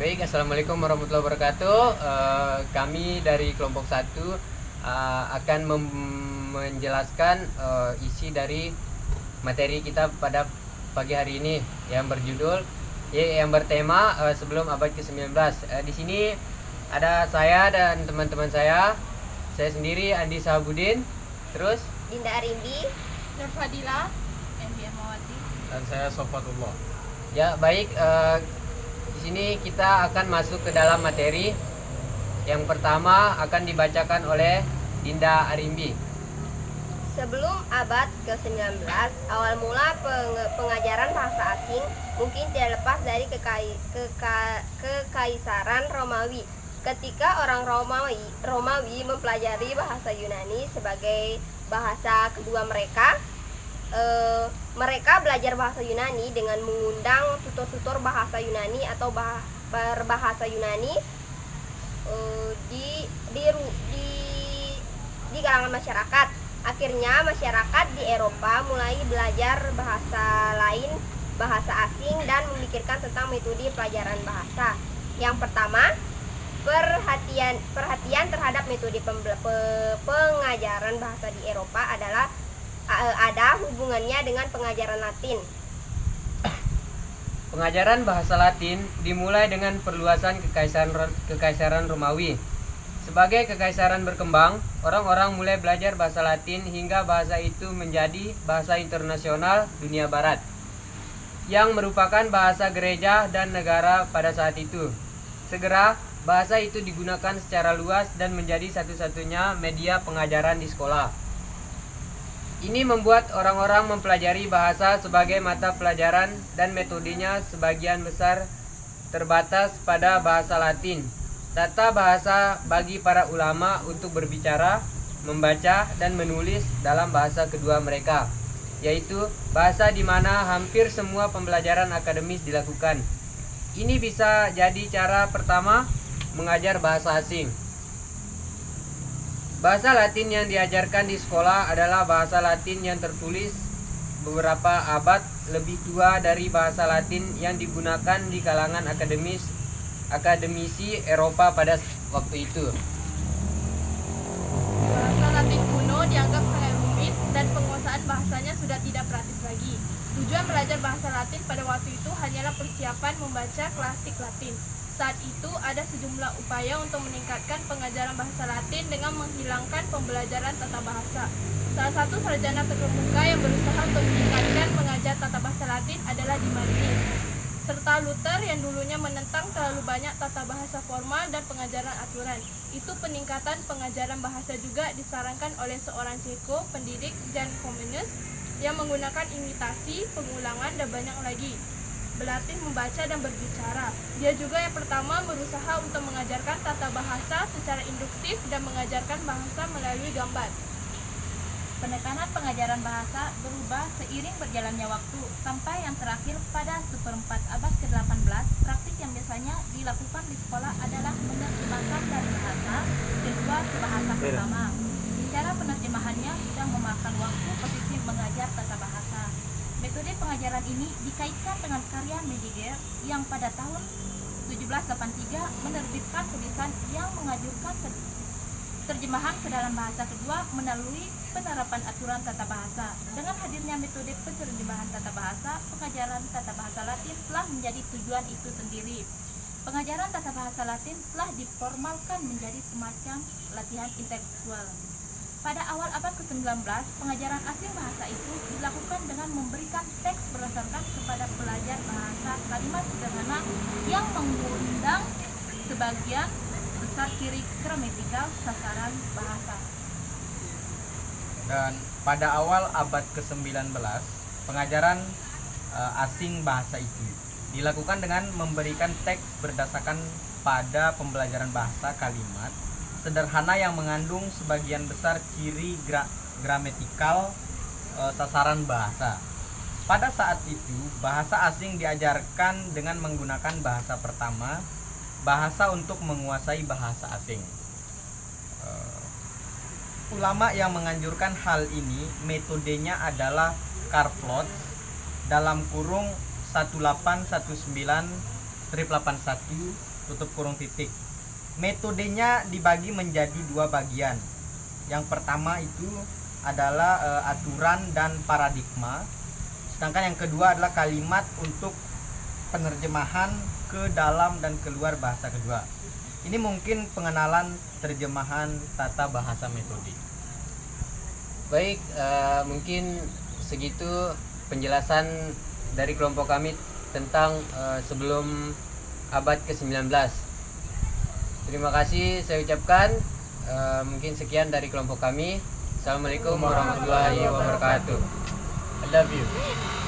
Baik, Assalamualaikum warahmatullahi wabarakatuh. Kami dari kelompok 1 akan menjelaskan isi dari materi kita pada pagi hari ini yang berjudul yang bertema sebelum abad ke-19. Di sini ada saya dan teman-teman saya. Saya sendiri Andi Sahabudin, terus Dinda Arimbi, Nur Fadila, Endi Amawati, dan saya Sofatullah. ya baik. Di sini kita akan masuk ke dalam materi. Yang pertama akan dibacakan oleh Dinda Arimbi. sebelum abad ke-19, awal mula pengajaran bahasa asing mungkin tidak lepas dari kekaisaran Romawi. Ketika orang Romawi mempelajari bahasa Yunani sebagai bahasa kedua mereka, mereka belajar bahasa Yunani dengan mengundang tutor-tutor bahasa Yunani atau berbahasa Yunani di kalangan masyarakat. Akhirnya masyarakat di Eropa mulai belajar bahasa lain, bahasa asing, dan memikirkan tentang metode pelajaran bahasa. Yang pertama, perhatian terhadap metode pengajaran bahasa di Eropa adalah ada hubungannya dengan pengajaran Latin. Pengajaran bahasa Latin dimulai dengan perluasan kekaisaran Romawi. Sebagai kekaisaran berkembang, orang-orang mulai belajar bahasa Latin hingga bahasa itu menjadi bahasa internasional dunia barat, yang merupakan bahasa gereja dan negara pada saat itu. Segera, bahasa itu digunakan secara luas dan menjadi satu-satunya media pengajaran di sekolah. Ini membuat orang-orang mempelajari bahasa sebagai mata pelajaran dan metodenya sebagian besar terbatas pada bahasa Latin. Tata bahasa bagi para ulama untuk berbicara, membaca, dan menulis dalam bahasa kedua mereka, yaitu bahasa di mana hampir semua pembelajaran akademis dilakukan. Ini bisa jadi cara pertama mengajar bahasa asing. Bahasa Latin yang diajarkan di sekolah adalah bahasa Latin yang tertulis beberapa abad lebih tua dari bahasa Latin yang digunakan di kalangan akademisi Eropa pada waktu itu. Bahasa Latin kuno dianggap sangat rumit dan penguasaan bahasanya sudah tidak praktis lagi. Tujuan belajar bahasa Latin pada waktu itu hanyalah persiapan membaca klasik Latin. Saat itu ada sejumlah upaya untuk meningkatkan pengajaran bahasa Latin dengan menghilangkan pembelajaran tata bahasa. Salah satu sarjana terkemuka yang berusaha untuk meningkatkan pengajar tata bahasa Latin adalah Dimanis, serta Luther yang dulunya menentang terlalu banyak tata bahasa formal dan pengajaran aturan. Itu peningkatan pengajaran bahasa juga disarankan oleh seorang Ceko, pendidik Jan Comenius, yang menggunakan imitasi, pengulangan, dan banyak lagi. Berlatih membaca dan berbicara. Dia juga yang pertama berusaha untuk mengajarkan tata bahasa secara induktif dan mengajarkan bahasa melalui gambar. Penekanan pengajaran bahasa berubah seiring berjalannya waktu, sampai yang terakhir pada seperempat abad ke-18, praktik yang biasanya dilakukan di sekolah adalah menerjemahkan dari bahasa kedua ke bahasa pertama. Cara penerjemahannya sudah memakan waktu posisi mengajar tata bahasa. Metode pengajaran ini dikaitkan dengan karya Mediger yang pada tahun 1783 menerbitkan tulisan yang mengajukan terjemahan ke dalam bahasa kedua melalui penerapan aturan tata bahasa. Dengan hadirnya metode penerjemahan tata bahasa, pengajaran tata bahasa Latin telah menjadi tujuan itu sendiri. Pengajaran tata bahasa Latin telah diformalkan menjadi semacam latihan intelektual. Pada awal abad ke-19, pengajaran asing bahasa itu dilakukan dengan memberikan teks berdasarkan kepada pelajar bahasa kalimat sederhana yang mengundang sebagian besar ciri gramatikal sasaran bahasa. Dan pada awal abad ke-19, pengajaran asing bahasa itu dilakukan dengan memberikan teks berdasarkan pada pembelajaran bahasa kalimat sederhana yang mengandung sebagian besar ciri gramatikal sasaran bahasa. Pada saat itu, bahasa asing diajarkan dengan menggunakan bahasa pertama, bahasa untuk menguasai bahasa asing. Ulama yang menganjurkan hal ini, metodenya adalah Karl Plotz dalam kurung 1819 strip 81 tutup kurung titik. Metodenya dibagi menjadi dua bagian. Yang pertama itu adalah aturan dan paradigma. Sedangkan yang kedua adalah kalimat untuk penerjemahan ke dalam dan keluar bahasa kedua. Ini mungkin pengenalan terjemahan tata bahasa metode. Baik, mungkin segitu penjelasan dari kelompok kami tentang sebelum abad ke-19. Terima kasih saya ucapkan. Mungkin sekian dari kelompok kami. Assalamualaikum warahmatullahi wabarakatuh. I love you.